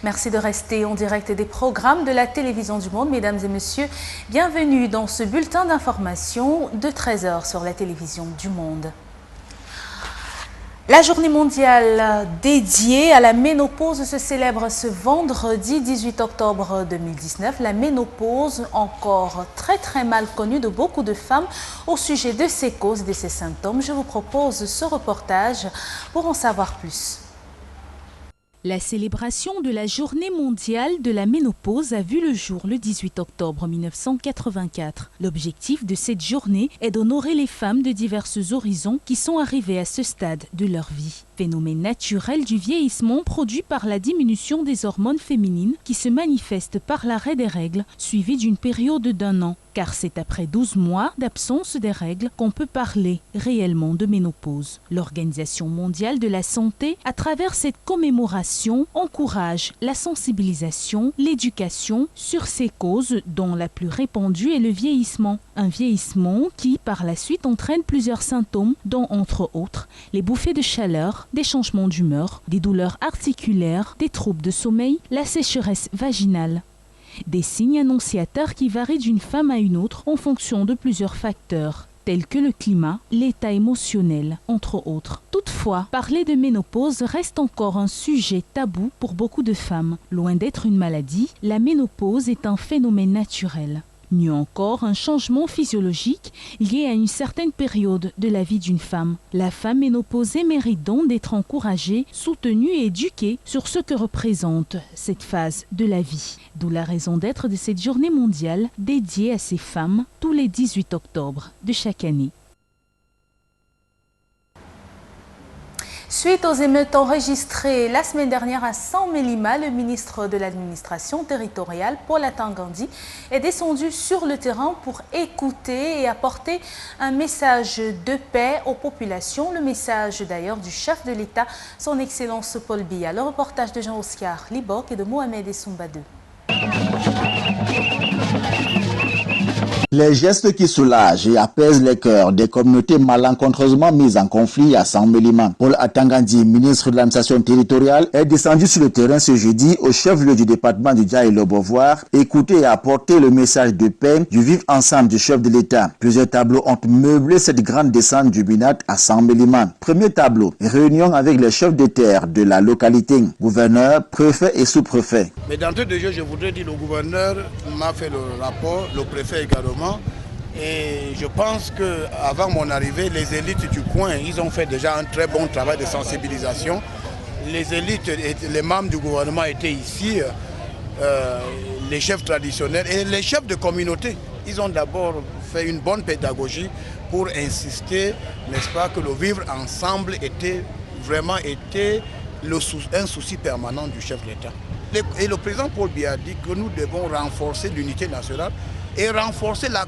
Merci de rester en direct des programmes de la télévision du monde. Mesdames et messieurs, bienvenue dans ce bulletin d'information de 13h sur la télévision du monde. La journée mondiale dédiée à la ménopause se célèbre ce vendredi 18 octobre 2019. La ménopause, encore très mal connue de beaucoup de femmes. Au sujet de ses causes et de ses symptômes, je vous propose ce reportage pour en savoir plus. La célébration de la journée mondiale de la ménopause a vu le jour le 18 octobre 1984. L'objectif de cette journée est d'honorer les femmes de divers horizons qui sont arrivées à ce stade de leur vie. Phénomène naturel du vieillissement produit par la diminution des hormones féminines qui se manifeste par l'arrêt des règles suivi d'une période d'1 an. Car c'est après 12 mois d'absence des règles qu'on peut parler réellement de ménopause. L'Organisation mondiale de la santé, à travers cette commémoration, encourage la sensibilisation, l'éducation sur ces causes dont la plus répandue est le vieillissement. Un vieillissement qui, par la suite, entraîne plusieurs symptômes, dont, entre autres, les bouffées de chaleur, des changements d'humeur, des douleurs articulaires, des troubles de sommeil, la sécheresse vaginale. Des signes annonciateurs qui varient d'une femme à une autre en fonction de plusieurs facteurs, tels que le climat, l'état émotionnel, entre autres. Toutefois, parler de ménopause reste encore un sujet tabou pour beaucoup de femmes. Loin d'être une maladie, la ménopause est un phénomène naturel. Mieux encore, un changement physiologique lié à une certaine période de la vie d'une femme. La femme ménopausée mérite donc d'être encouragée, soutenue et éduquée sur ce que représente cette phase de la vie. D'où la raison d'être de cette journée mondiale dédiée à ces femmes tous les 18 octobre de chaque année. Suite aux émeutes enregistrées la semaine dernière à San-Mélima, le ministre de l'administration territoriale, Paul Atangandi, est descendu sur le terrain pour écouter et apporter un message de paix aux populations. Le message d'ailleurs du chef de l'État, son Excellence Paul Biya. Le reportage de Jean-Oscar Libok et de Mohamed Essoumba II. Les gestes qui soulagent et apaisent les cœurs des communautés malencontreusement mises en conflit à San-Mélima. Paul Atangandi, ministre de l'administration territoriale, est descendu sur le terrain ce jeudi au chef-lieu du département du Dja et le Beauvoir, écouter et apporter le message de paix du vivre ensemble du chef de l'État. Plusieurs tableaux ont meublé cette grande descente du Binat à San-Mélima. Premier tableau, réunion avec les chefs de terre de la localité, gouverneur, préfet et sous-préfet. Mais d'entrée de jeu, je voudrais dire, le gouverneur m'a fait le rapport, le préfet également. Et je pense qu'avant mon arrivée, les élites du coin, ils ont fait déjà un très bon travail de sensibilisation. Les élites et les membres du gouvernement étaient ici, les chefs traditionnels et les chefs de communauté. Ils ont d'abord fait une bonne pédagogie pour insister, n'est-ce pas, que le vivre ensemble était vraiment un souci permanent du chef de l'État. Et le président Paul Biya a dit que nous devons renforcer l'unité nationale et renforcer la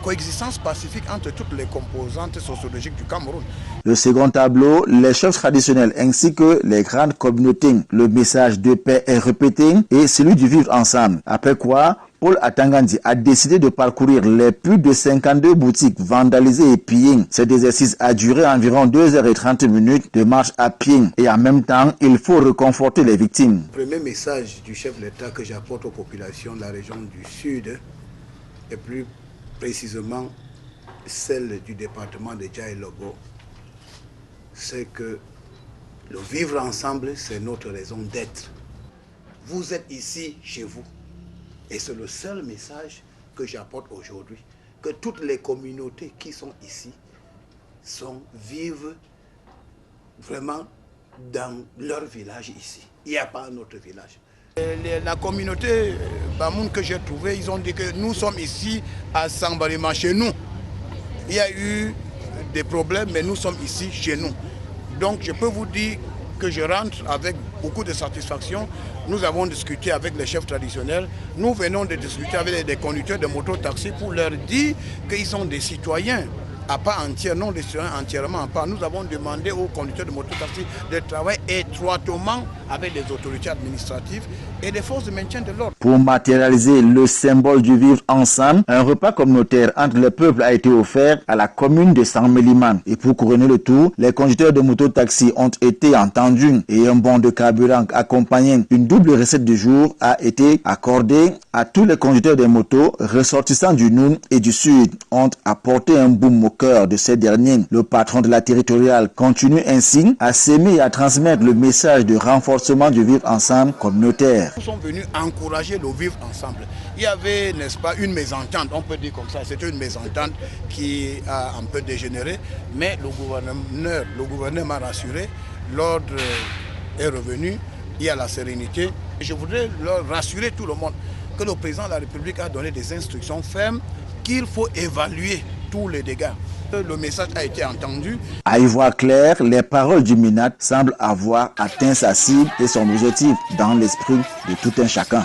coexistence pacifique entre toutes les composantes sociologiques du Cameroun. Le second tableau, les chefs traditionnels ainsi que les grandes communautés. Le message de paix est répété et celui du vivre ensemble. Après quoi, Paul Atangandi a décidé de parcourir les plus de 52 boutiques vandalisées et pillées. Cet exercice a duré environ 2h30 de marche à pied et en même temps, il faut réconforter les victimes. Le premier message du chef de l'État que j'apporte aux populations de la région du Sud, et plus précisément celle du département de Dja et Lobo, c'est que le vivre ensemble, c'est notre raison d'être. Vous êtes ici chez vous. Et c'est le seul message que j'apporte aujourd'hui, que toutes les communautés qui sont ici vivent vraiment dans leur village ici. Il n'y a pas un autre village. La communauté Bamoun que j'ai trouvée, ils ont dit que nous sommes ici à San-Mélima, chez nous. Il y a eu des problèmes, mais nous sommes ici chez nous. Donc je peux vous dire que je rentre avec beaucoup de satisfaction. Nous avons discuté avec les chefs traditionnels. Nous venons de discuter avec des conducteurs de moto-taxi pour leur dire qu'ils sont des citoyens à part entière, non les citoyens entièrement à part. Nous avons demandé aux conducteurs de mototaxi de travailler étroitement avec les autorités administratives et les forces de maintien de l'ordre. Pour matérialiser le symbole du vivre ensemble, un repas communautaire entre les peuples a été offert à la commune de Saint-Mélimane. Et pour couronner le tout, les conducteurs de mototaxi ont été entendus et un bon de carburant accompagnant une double recette du jour a été accordé à tous les conducteurs des motos ressortissants du Noun et du Sud ont apporté un boom au cœur de ces derniers. Le patron de la territoriale continue ainsi à s'aimer et à transmettre le message de renforcement du vivre ensemble communautaire. Nous sommes venus encourager le vivre ensemble. Il y avait, n'est-ce pas, une mésentente, on peut dire comme ça, c'était une mésentente qui a un peu dégénéré, mais le gouverneur m'a rassuré, l'ordre est revenu, il y a la sérénité. Je voudrais leur rassurer tout le monde que le président de la République a donné des instructions fermes qu'il faut évaluer tous les dégâts. Le message a été entendu. À y voir clair, les paroles du MINAT semblent avoir atteint sa cible et son objectif dans l'esprit de tout un chacun.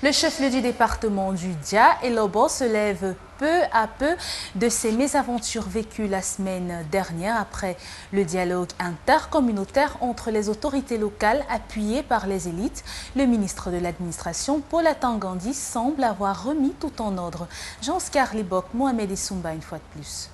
Le chef-lieu du département du Dia et Lobo se lève peu à peu de ces mésaventures vécues la semaine dernière après le dialogue intercommunautaire entre les autorités locales appuyées par les élites. Le ministre de l'administration, Paul Atangandi, semble avoir remis tout en ordre. Jean-Oscar Libok, Mohamed Issoumba une fois de plus.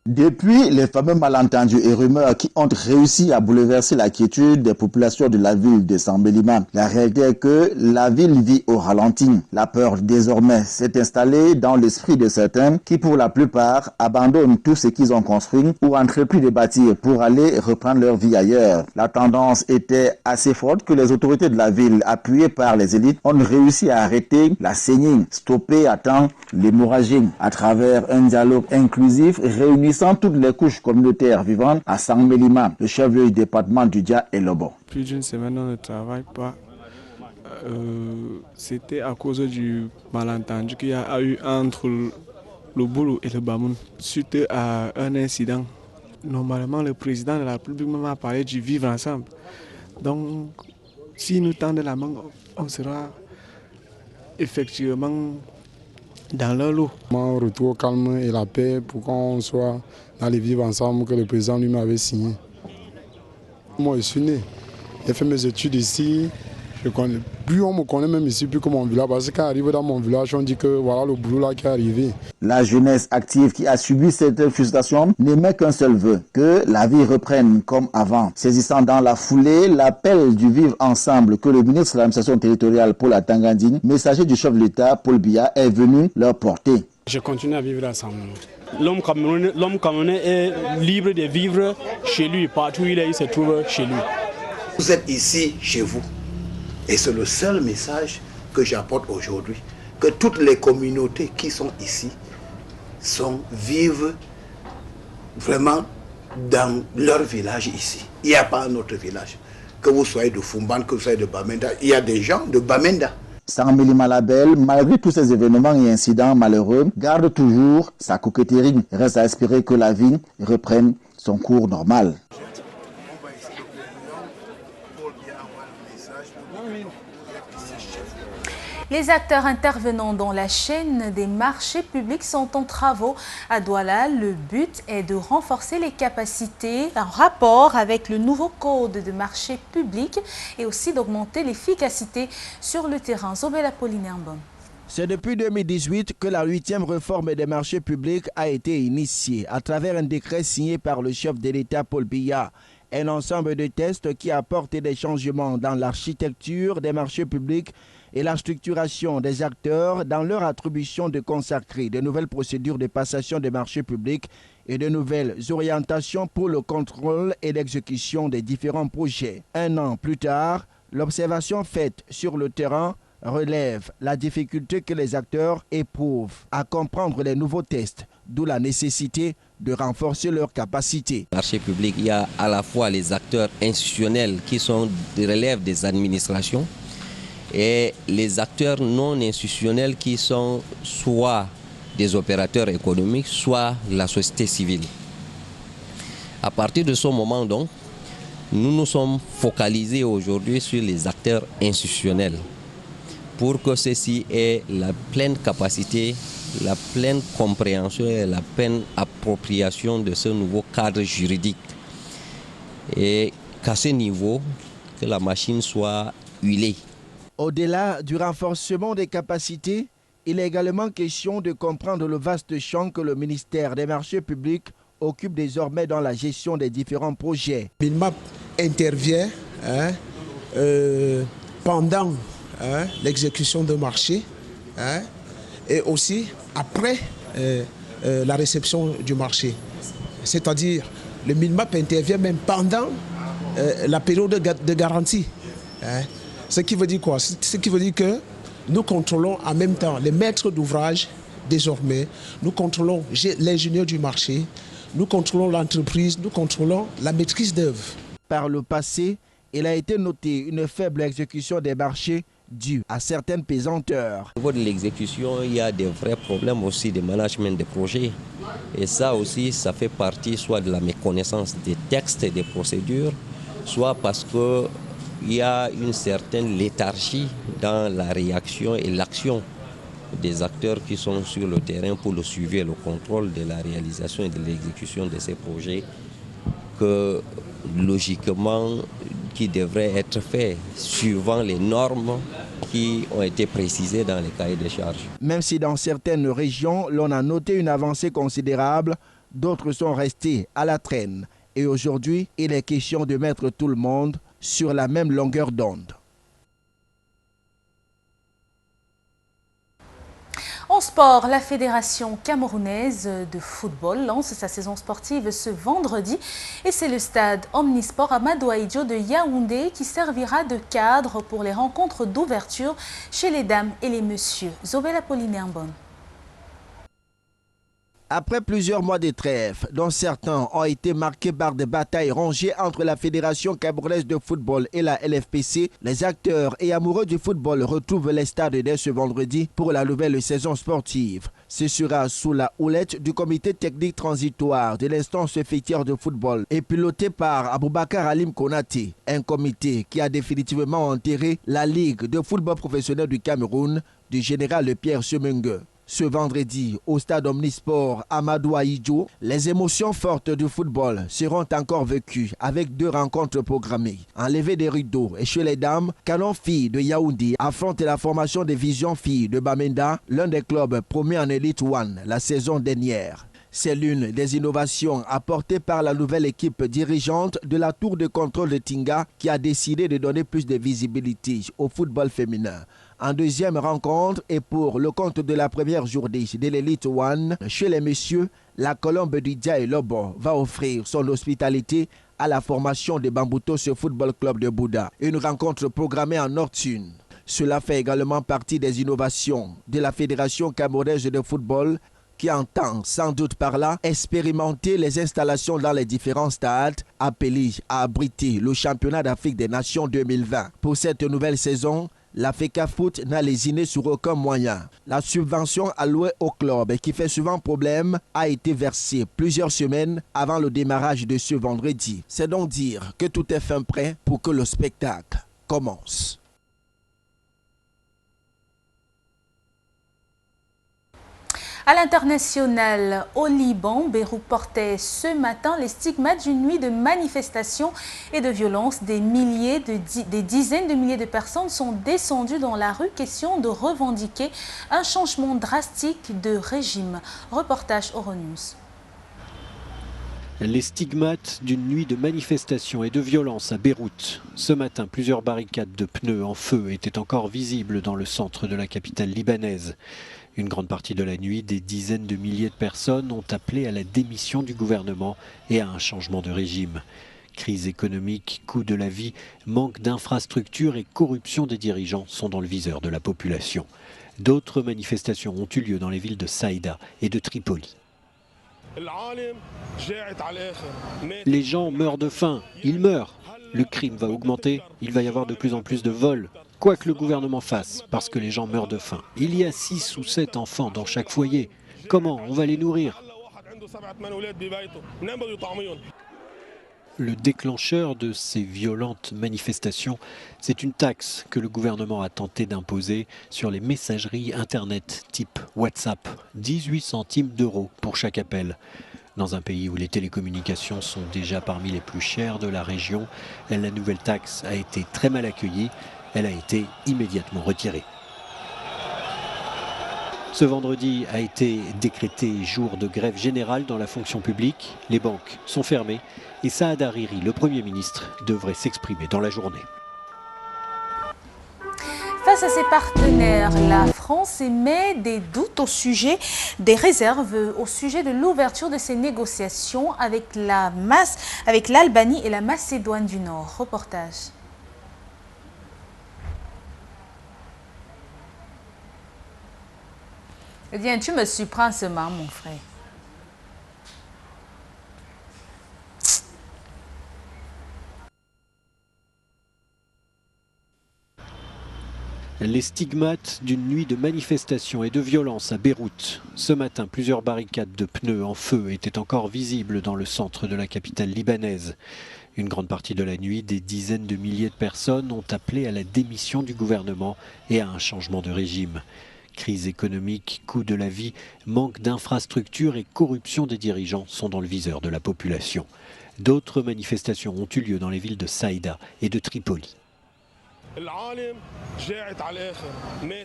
Depuis les fameux malentendus et rumeurs qui ont réussi à bouleverser la quiétude des populations de la ville de Saint-Mélimane, la réalité est que la ville vit au ralenti. La peur désormais s'est installée dans l'esprit de certains qui pour la plupart abandonnent tout ce qu'ils ont construit ou entrepris de bâtir pour aller reprendre leur vie ailleurs. La tendance était assez forte que les autorités de la ville, appuyées par les élites, ont réussi à arrêter la saignée, stopper à temps l'hémorragie à travers un dialogue inclusif réunissant toutes les couches communautaires vivantes à Saint-Mélimane, le chef-lieu du département du Dia et Lobo. Plus d'une semaine, on ne travaille pas. C'était à cause du malentendu qu'il y a eu entre le Boulou et le Bamoun suite à un incident. Normalement, le président de la République m'a parlé du vivre ensemble. Donc, si nous tendons la main, on sera effectivement dans leur lot. Un retour au calme et la paix pour qu'on soit dans les vivre ensemble que le président lui m'avait signé. Moi, je suis né. J'ai fait mes études ici. Je connais. Plus on me connaît même ici, plus que mon village. Parce que quand arrive dans mon village, on dit que voilà le boulot là qui est arrivé. La jeunesse active qui a subi cette frustration n'émet qu'un seul vœu, que la vie reprenne comme avant. Saisissant dans la foulée l'appel du vivre ensemble que le ministre de l'administration territoriale Paul Atangandi, messager du chef de l'État Paul Biya, est venu leur porter. Je continue à vivre ensemble. L'homme camerounais est libre de vivre chez lui, partout où il est, il se trouve chez lui. Vous êtes ici, chez vous. Et c'est le seul message que j'apporte aujourd'hui. Que toutes les communautés qui sont ici vivent vraiment dans leur village ici. Il n'y a pas un autre village. Que vous soyez de Fumban, que vous soyez de Bamenda, il y a des gens de Bamenda. Saint-Mélimane la Belle, malgré tous ces événements et incidents malheureux, garde toujours sa coquetterie. Reste à espérer que la vie reprenne son cours normal. Les acteurs intervenant dans la chaîne des marchés publics sont en travaux à Douala. Le but est de renforcer les capacités en rapport avec le nouveau code de marché public et aussi d'augmenter l'efficacité sur le terrain. Zobel Apollinaire Mbom. C'est depuis 2018 que la 8e réforme des marchés publics a été initiée à travers un décret signé par le chef de l'État Paul Biya. Un ensemble de tests qui apportent des changements dans l'architecture des marchés publics et la structuration des acteurs dans leur attribution de consacrer de nouvelles procédures de passation des marchés publics et de nouvelles orientations pour le contrôle et l'exécution des différents projets. Un an plus tard, l'observation faite sur le terrain relève la difficulté que les acteurs éprouvent à comprendre les nouveaux tests, d'où la nécessité de renforcer leurs capacités. Marché public, il y a à la fois les acteurs institutionnels qui sont de relève des administrations et les acteurs non institutionnels qui sont soit des opérateurs économiques, soit la société civile. À partir de ce moment donc, Nous nous sommes focalisés aujourd'hui sur les acteurs institutionnels pour que ceux-ci aient la pleine capacité, la pleine compréhension et la pleine appropriation de ce nouveau cadre juridique. Et qu'à ce niveau, que la machine soit huilée. Au-delà du renforcement des capacités, il est également question de comprendre le vaste champ que le ministère des Marchés publics occupe désormais dans la gestion des différents projets. Minmap intervient pendant l'exécution de marché et aussi après la réception du marché. C'est-à-dire, le Minmap intervient même pendant la période de garantie. Ce qui veut dire quoi? Ce qui veut dire que nous contrôlons en même temps les maîtres d'ouvrage désormais, nous contrôlons l'ingénieur du marché, nous contrôlons l'entreprise, nous contrôlons la maîtrise d'œuvre. Par le passé, il a été noté une faible exécution des marchés due à certaines pesanteurs. Au niveau de l'exécution, il y a des vrais problèmes aussi de management des projets. Et ça aussi, ça fait partie soit de la méconnaissance des textes et des procédures, soit parce qu'il y a une certaine léthargie dans la réaction et l'action des acteurs qui sont sur le terrain pour le suivi et le contrôle de la réalisation et de l'exécution de ces projets que logiquement qui devraient être faits suivant les normes qui ont été précisées dans les cahiers de charges. Même si dans certaines régions, l'on a noté une avancée considérable, d'autres sont restés à la traîne. Et aujourd'hui, il est question de mettre tout le monde sur la même longueur d'onde. En sport, la Fédération camerounaise de football lance sa saison sportive ce vendredi et c'est le stade Omnisport Amadou Ahidjo de Yaoundé qui servira de cadre pour les rencontres d'ouverture chez les dames et les messieurs. Zobel Apollinaire Mbon. Après plusieurs mois de trêve, dont certains ont été marqués par des batailles rangées entre la Fédération camerounaise de football et la LFPC, les acteurs et amoureux du football retrouvent les stades dès ce vendredi pour la nouvelle saison sportive. Ce sera sous la houlette du comité technique transitoire de l'instance fêtière de football et piloté par Aboubakar Halim Konaté, un comité qui a définitivement enterré la Ligue de football professionnel du Cameroun du général Pierre Semengue. Ce vendredi, au stade Omnisport Amadou Ahidjo, les émotions fortes du football seront encore vécues avec 2 rencontres programmées. En levée des rideaux et chez les dames, Canon Filles de Yaoundé affronte la formation des Visions Filles de Bamenda, l'un des clubs promus en Elite One la saison dernière. C'est l'une des innovations apportées par la nouvelle équipe dirigeante de la tour de contrôle de Tinga qui a décidé de donner plus de visibilité au football féminin. En deuxième rencontre et pour le compte de la première journée de l'Elite One, chez les messieurs, la Colombe du Djaï Lobo va offrir son hospitalité à la formation de Bamboutos Football Club de Bouddha. Une rencontre programmée en Nord-Sud. Cela fait également partie des innovations de la Fédération camerounaise de football qui entend sans doute par là expérimenter les installations dans les différents stades appelés à abriter le championnat d'Afrique des Nations 2020. Pour cette nouvelle saison, la FECAFOOT n'a lésiné sur aucun moyen. La subvention allouée au club et qui fait souvent problème a été versée plusieurs semaines avant le démarrage de ce vendredi. C'est donc dire que tout est fin prêt pour que le spectacle commence. À l'international, au Liban, Beyrouth portait ce matin les stigmates d'une nuit de manifestations et de violences. Des dizaines de milliers de personnes sont descendues dans la rue, question de revendiquer un changement drastique de régime. Reportage Euronews. Les stigmates d'une nuit de manifestations et de violences à Beyrouth. Ce matin, plusieurs barricades de pneus en feu étaient encore visibles dans le centre de la capitale libanaise. Une grande partie de la nuit, des dizaines de milliers de personnes ont appelé à la démission du gouvernement et à un changement de régime. Crise économique, coût de la vie, manque d'infrastructures et corruption des dirigeants sont dans le viseur de la population. D'autres manifestations ont eu lieu dans les villes de Saïda et de Tripoli. Les gens meurent de faim, ils meurent. Le crime va augmenter, il va y avoir de plus en plus de vols. Quoi que le gouvernement fasse, parce que les gens meurent de faim. Il y a 6 ou 7 enfants dans chaque foyer. Comment on va les nourrir ? Le déclencheur de ces violentes manifestations, c'est une taxe que le gouvernement a tenté d'imposer sur les messageries Internet type WhatsApp, 18 centimes d'euros pour chaque appel. Dans un pays où les télécommunications sont déjà parmi les plus chères de la région, la nouvelle taxe a été très mal accueillie. Elle a été immédiatement retirée. Ce vendredi a été décrété jour de grève générale dans la fonction publique. Les banques sont fermées et Saad Hariri, le Premier ministre, devrait s'exprimer dans la journée. Face à ses partenaires, la France émet des doutes au sujet des réserves, au sujet de l'ouverture de ses négociations avec l'Albanie et la Macédoine du Nord. Reportage. Eh bien, tu me surprends seulement, mon frère. Les stigmates d'une nuit de manifestations et de violences à Beyrouth. Ce matin, plusieurs barricades de pneus en feu étaient encore visibles dans le centre de la capitale libanaise. Une grande partie de la nuit, des dizaines de milliers de personnes ont appelé à la démission du gouvernement et à un changement de régime. Crise économique, coût de la vie, manque d'infrastructures et corruption des dirigeants sont dans le viseur de la population. D'autres manifestations ont eu lieu dans les villes de Saïda et de Tripoli.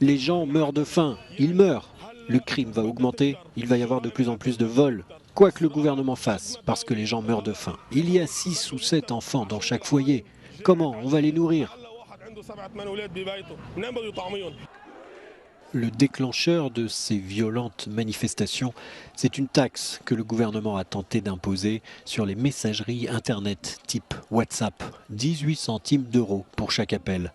Les gens meurent de faim, ils meurent. Le crime va augmenter, il va y avoir de plus en plus de vols. Quoi que le gouvernement fasse, parce que les gens meurent de faim. Il y a 6 ou 7 enfants dans chaque foyer. Comment on va les nourrir ? Le déclencheur de ces violentes manifestations, c'est une taxe que le gouvernement a tenté d'imposer sur les messageries Internet type WhatsApp, 18 centimes d'euros pour chaque appel.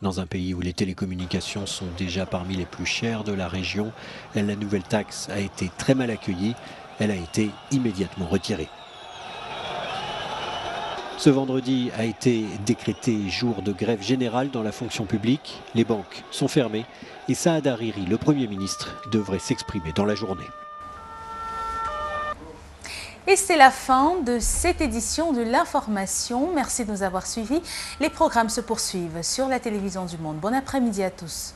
Dans un pays où les télécommunications sont déjà parmi les plus chères de la région, la nouvelle taxe a été très mal accueillie. Elle a été immédiatement retirée. Ce vendredi a été décrété jour de grève générale dans la fonction publique. Les banques sont fermées et Saad Hariri, le Premier ministre, devrait s'exprimer dans la journée. Et c'est la fin de cette édition de l'information. Merci de nous avoir suivis. Les programmes se poursuivent sur la télévision du Monde. Bon après-midi à tous.